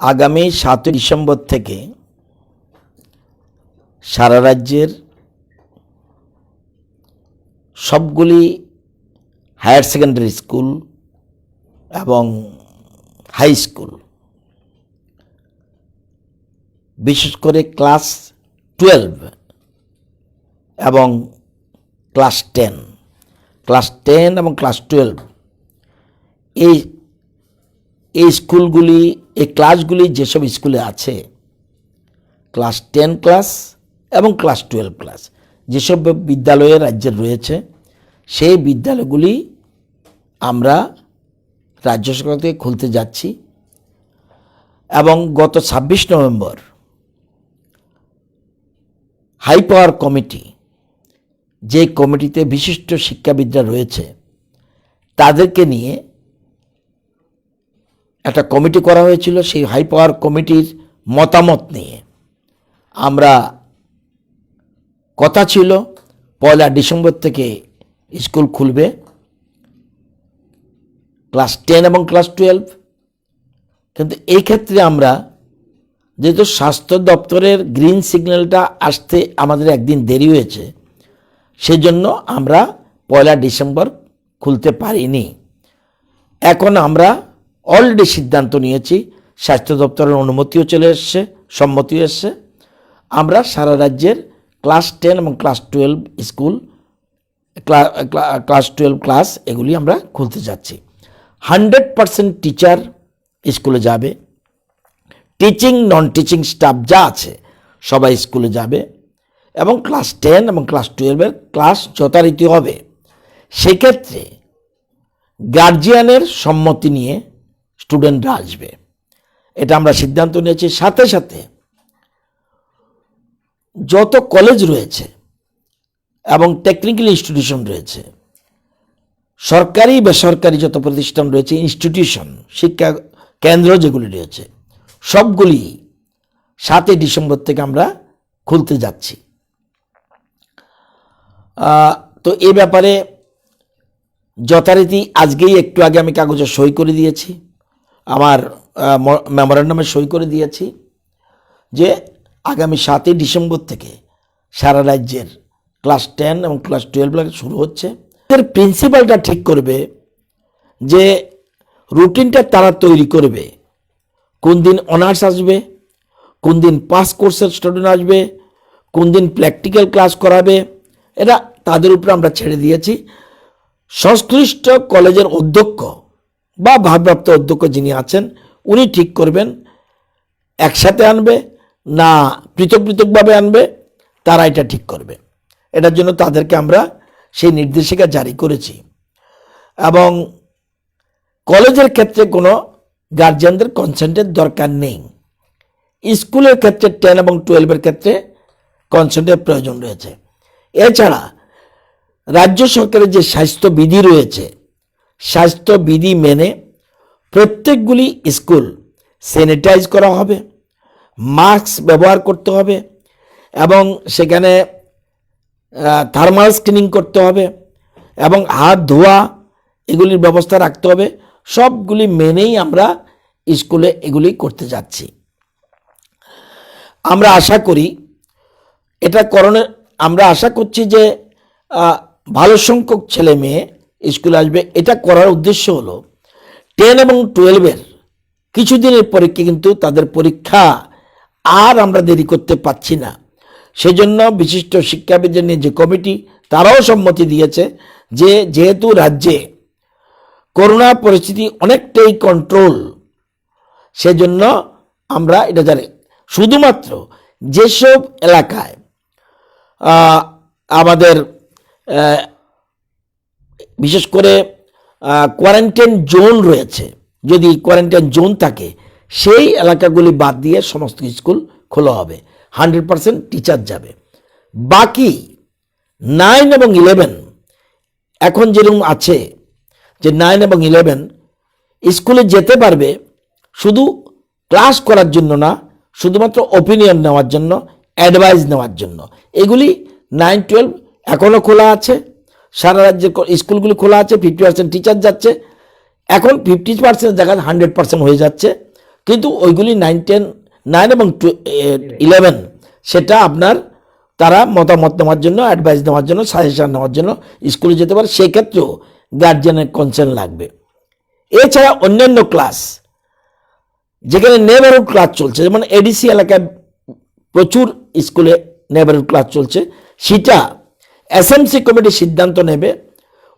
আগামী 7 ডিসেম্বর থেকে সারা রাজ্যের সবগুলি হায়ার সেকেন্ডারি স্কুল এবং হাই স্কুল, বিশেষ করে ক্লাস 12 এবং ক্লাস 10 এবং ক্লাস 12 এই স্কুলগুলি, এই ক্লাসগুলি যেসব স্কুলে আছে, ক্লাস 10 ক্লাস এবং ক্লাস 12 ক্লাস যেসব বিদ্যালয়ে রাজ্যের রয়েছে, সেই বিদ্যালয়গুলি আমরা রাজ্য সরকার থেকে খুলতে যাচ্ছি। এবং গত 26 নভেম্বর হাই পাওয়ার কমিটি, যে কমিটিতে বিশিষ্ট শিক্ষাবিদরা রয়েছে, তাদেরকে নিয়ে একটা কমিটি করা হয়েছিল। সেই হাই পাওয়ার কমিটির মতামত নিয়ে আমরা কথা ছিল 1 ডিসেম্বর থেকে স্কুল খুলবে ক্লাস 10 এবং ক্লাস 12। কিন্তু এই ক্ষেত্রে আমরা যেহেতু স্বাস্থ্য দপ্তরের গ্রিন সিগন্যালটা আসতে আমাদের একদিন দেরি হয়েছে, সেজন্য আমরা 1 ডিসেম্বর খুলতে পারিনি। এখন আমরা অলরেডি সিদ্ধান্ত নিয়েছি, স্বাস্থ্য দপ্তরের অনুমতিও চলে এসছে, সম্মতিও এসছে। আমরা সারা রাজ্যের ক্লাস 10 এবং ক্লাস 12 স্কুল, ক্লাস 12 ক্লাস এগুলি আমরা খুলতে যাচ্ছি। 100% টিচার স্কুলে যাবে, টিচিং নন টিচিং স্টাফ যা আছে সবাই স্কুলে যাবে, এবং ক্লাস 10 এবং ক্লাস 12-এর ক্লাস যথারীতি হবে। সেক্ষেত্রে গার্জিয়ানের সম্মতি নিয়ে স্টুডেন্টরা আসবে, এটা আমরা সিদ্ধান্ত নিয়েছি। সাথে সাথে যত কলেজ রয়েছে এবং টেকনিক্যাল ইনস্টিটিউশন রয়েছে, সরকারি বেসরকারি যত প্রতিষ্ঠান রয়েছে, ইনস্টিটিউশন, শিক্ষা কেন্দ্র যেগুলি রয়েছে, সবগুলি 7 ডিসেম্বর থেকে আমরা খুলতে যাচ্ছি। তো এই ব্যাপারে যথারীতি আজকেই একটু আগে আমি কাগজে সই করে দিয়েছি, আমার মেমোরেন্ডামে সই করে দিয়েছি যে আগামী 7 ডিসেম্বর থেকে সারা রাজ্যের ক্লাস 10 এবং ক্লাস 12 শুরু হচ্ছে। এর প্রিন্সিপালটা ঠিক করবে যে রুটিনটা তারা তৈরি করবে, কোন দিন অনার্স আসবে, কোন দিন পাস কোর্সের স্টুডেন্ট আসবে, কোন দিন প্র্যাকটিক্যাল ক্লাস করাবে, এটা তাদের উপরে আমরা ছেড়ে দিয়েছি। সংশ্লিষ্ট কলেজের অধ্যক্ষ বা ভারপ্রাপ্ত অধ্যক্ষ যিনি আছেন, উনি ঠিক করবেন একসাথে আনবে না পৃথক পৃথকভাবে আনবে, তারা এটা ঠিক করবে। এটার জন্য তাদেরকে আমরা সেই নির্দেশিকা জারি করেছি। এবং কলেজের ক্ষেত্রে কোনো গার্জিয়ানদের কনসেন্টের দরকার নেই। স্কুলের ক্ষেত্রে 10 এবং 12-এর ক্ষেত্রে কনসেন্টের প্রয়োজন রয়েছে। এছাড়া রাজ্য সরকারের যে স্বাস্থ্যবিধি রয়েছে, স্বাস্থ্যবিধি মেনে প্রত্যেকগুলি স্কুল স্যানিটাইজ করা হবে, মাস্ক ব্যবহার করতে হবে, এবং সেখানে থার্মাল স্ক্রিনিং করতে হবে, এবং হাত ধোয়া এগুলির ব্যবস্থা রাখতে হবে। সবগুলি মেনেই আমরা স্কুলে এগুলি করতে যাচ্ছি। আমরা আশা করি এটা করণের, আমরা আশা করছি যে ভালো সংখ্যক ছেলে মেয়ে স্কুলে আসবে। এটা করার উদ্দেশ্য হলো 10 এবং 12-এর কিছুদিনের পরীক্ষা, কিন্তু তাদের পরীক্ষা আর আমরা দেরি করতে পারছি না। সেজন্য বিশিষ্ট শিক্ষাবিদদের নিয়ে যে কমিটি, তারাও সম্মতি দিয়েছে যে যেহেতু রাজ্যে করোনা পরিস্থিতি অনেকটাই কন্ট্রোল, সেজন্য আমরা এটা জানি। শুধুমাত্র যেসব এলাকায় আমাদের বিশেষ করে কোয়ারেন্টাইন জোন রয়েছে, যদি কোয়ারেন্টাইন জোন থাকে, সেই এলাকাগুলি বাদ দিয়ে সমস্ত স্কুল খোলা হবে, 100% টিচার যাবে। বাকি 9 এবং 11 এখন যেরকম আছে, যে 9 এবং 11 স্কুলে যেতে পারবে, শুধু ক্লাস করার জন্য না, শুধুমাত্র ওপিনিয়ন নেওয়ার জন্য, অ্যাডভাইস নেওয়ার জন্য। এগুলি 9, 12 এখনও খোলা আছে, সারা রাজ্যের স্কুলগুলি খোলা আছে। 50% টিচার যাচ্ছে, এখন 50% জায়গায় 100% হয়ে যাচ্ছে। কিন্তু ওইগুলি 9 এবং 11 সেটা আপনার তারা মতামত নেওয়ার জন্য, অ্যাডভাইস নেওয়ার জন্য, সাজেশন নেওয়ার জন্য স্কুলে যেতে পারে। সেই ক্ষেত্রেও গার্জিয়ানের কনসার্ন লাগবে। এছাড়া অন্যান্য ক্লাস যেখানে নেবারহুড ক্লাস চলছে, যেমন এডিসি এলাকায় প্রচুর স্কুলে নেবারহুড ক্লাস চলছে, সেটা এসএমসি কমিটি সিদ্ধান্ত নেবে।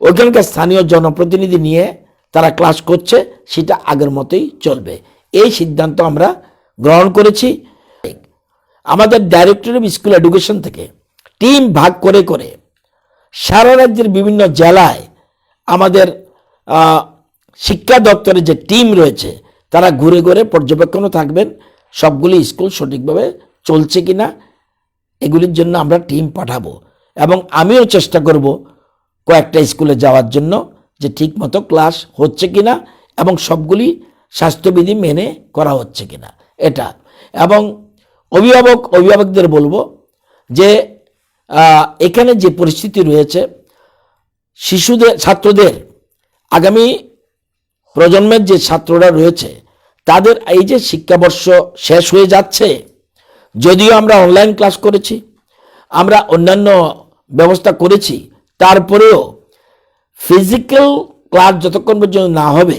ওইখানকার স্থানীয় জনপ্রতিনিধি নিয়ে তারা ক্লাস করছে, সেটা আগের মতোই চলবে। এই সিদ্ধান্ত আমরা গ্রহণ করেছি। আমাদের ডাইরেক্টর অফ স্কুল এডুকেশন থেকে টিম ভাগ করে করে সারা রাজ্যের বিভিন্ন জেলায় আমাদের শিক্ষা দপ্তরের যে টিম রয়েছে তারা ঘুরে ঘুরে পর্যবেক্ষণও থাকবেন, সবগুলি স্কুল সঠিকভাবে চলছে কিনা এগুলির জন্য আমরা টিম পাঠাবো। এবং আমিও চেষ্টা করব কয়েকটা স্কুলে যাওয়ার জন্য, যে ঠিকমতো ক্লাস হচ্ছে কিনা এবং সবগুলি স্বাস্থ্যবিধি মেনে করা হচ্ছে কিনা এটা। এবং অভিভাবকদের বলবো যে এখানে যে পরিস্থিতি রয়েছে, ছাত্রদের আগামী প্রজন্মের যে ছাত্ররা রয়েছে তাদের এই যে শিক্ষাবর্ষ শেষ হয়ে যাচ্ছে, যদিও আমরা অনলাইন ক্লাস করেছি, আমরা অন্যান্য ব্যবস্থা করেছি, তারপরেও ফিজিক্যাল ক্লাস যতক্ষণ পর্যন্ত না হবে,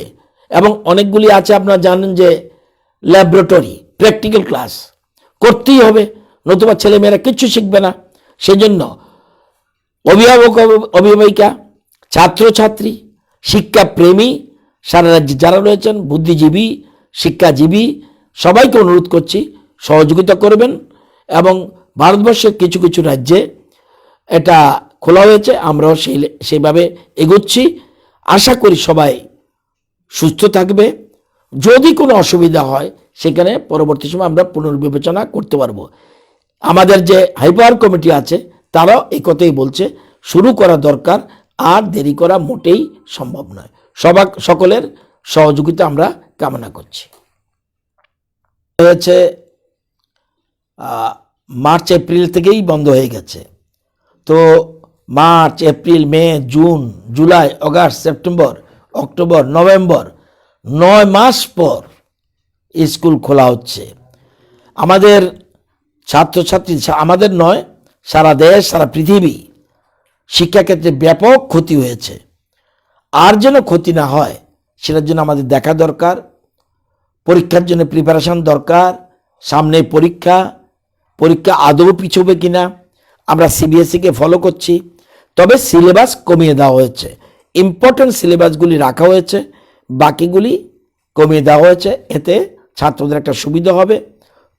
এবং অনেকগুলি আছে আপনারা জানেন যে ল্যাবরেটরি প্র্যাকটিক্যাল ক্লাস করতেই হবে, নতুবা ছেলেমেয়েরা কিচ্ছু শিখবে না। সেজন্য অভিভাবিকা, ছাত্রছাত্রী, শিক্ষাপ্রেমী সারা রাজ্যে যারা রয়েছেন, বুদ্ধিজীবী, শিক্ষাজীবী, সবাইকে অনুরোধ করছি সহযোগিতা করবেন। এবং ভারতবর্ষের কিছু কিছু রাজ্যে এটা খোলা হয়েছে, আমরাও সেইভাবে এগোচ্ছি। আশা করি সবাই সুস্থ থাকবে। যদি কোনো অসুবিধা হয় সেখানে পরবর্তী সময় আমরা পুনর্বিবেচনা করতে পারবো। আমাদের যে হাইপাওয়ার কমিটি আছে তারাও এই কথাই বলছে, শুরু করা দরকার, আর দেরি করা মোটেই সম্ভব নয়। সকলের সহযোগিতা আমরা কামনা করছি। হয়েছে মার্চ এপ্রিল থেকেই বন্ধ হয়ে গেছে, তো March April May June July August September October November 9 মাস পর স্কুল খোলা হচ্ছে। আমাদের ছাত্রছাত্রী, আমাদের নয়, সারা দেশ সারা পৃথিবী শিক্ষাক্ষেত্রে ব্যাপক ক্ষতি হয়েছে। আর যেন ক্ষতি না হয় সেটার জন্য আমাদের দেখা দরকার, পরীক্ষার জন্য প্রিপারেশন দরকার। সামনে পরীক্ষা আদৌ পিছবে কিনা, আমরা সিবিএসইকে ফলো করছি, তবে সিলেবাস কমিয়ে দেওয়া হয়েছে। ইম্পর্টেন্ট সিলেবাসগুলি রাখা হয়েছে, বাকিগুলি কমিয়ে দেওয়া হয়েছে। এতে ছাত্রদের একটা সুবিধা হবে।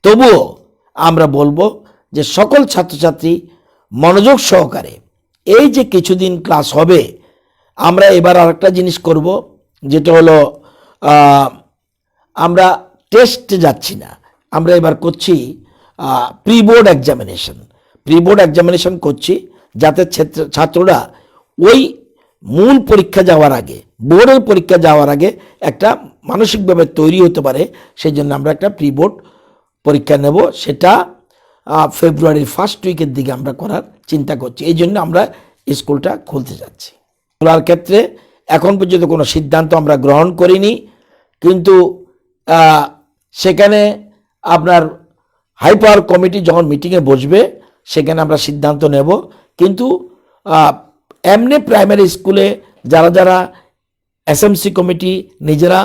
তবুও আমরা বলবো যে সকল ছাত্রছাত্রী মনোযোগ সহকারে এই যে কিছুদিন ক্লাস হবে, আমরা এবার আরেকটা জিনিস করব, যেটা হলো আমরা টেস্টে যাচ্ছি না, আমরা এবার করছি প্রি বোর্ড এক্সামিনেশন করছি, যাতে ছাত্ররা ওই মূল পরীক্ষা যাওয়ার আগে, বোর্ডের পরীক্ষা যাওয়ার আগে একটা মানসিকভাবে তৈরি হতে পারে। সেই জন্য আমরা একটা প্রি বোর্ড পরীক্ষা নেব, সেটা ফেব্রুয়ারির ফার্স্ট উইকের দিকে আমরা করার চিন্তা করছি। এই জন্য আমরা স্কুলটা খুলতে যাচ্ছি। খোলার ক্ষেত্রে এখন পর্যন্ত কোনো সিদ্ধান্ত আমরা গ্রহণ করিনি, কিন্তু সেখানে আপনার হাই পাওয়ার কমিটি যখন মিটিংয়ে বসবে সেখানে আমরা সিদ্ধান্ত নেব। কিন্তু এমনি প্রাইমারি স্কুলে যারা এসএমসি কমিটি নিজেরা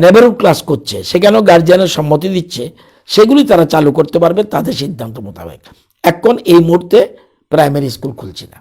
নেবারহুড ক্লাস করছে, সেখানেও গার্জিয়ানের সম্মতি দিচ্ছে, সেগুলি তারা চালু করতে পারবে তাদের সিদ্ধান্ত মোতাবেক। এখন এই মুহূর্তে প্রাইমারি স্কুল খুলছি না।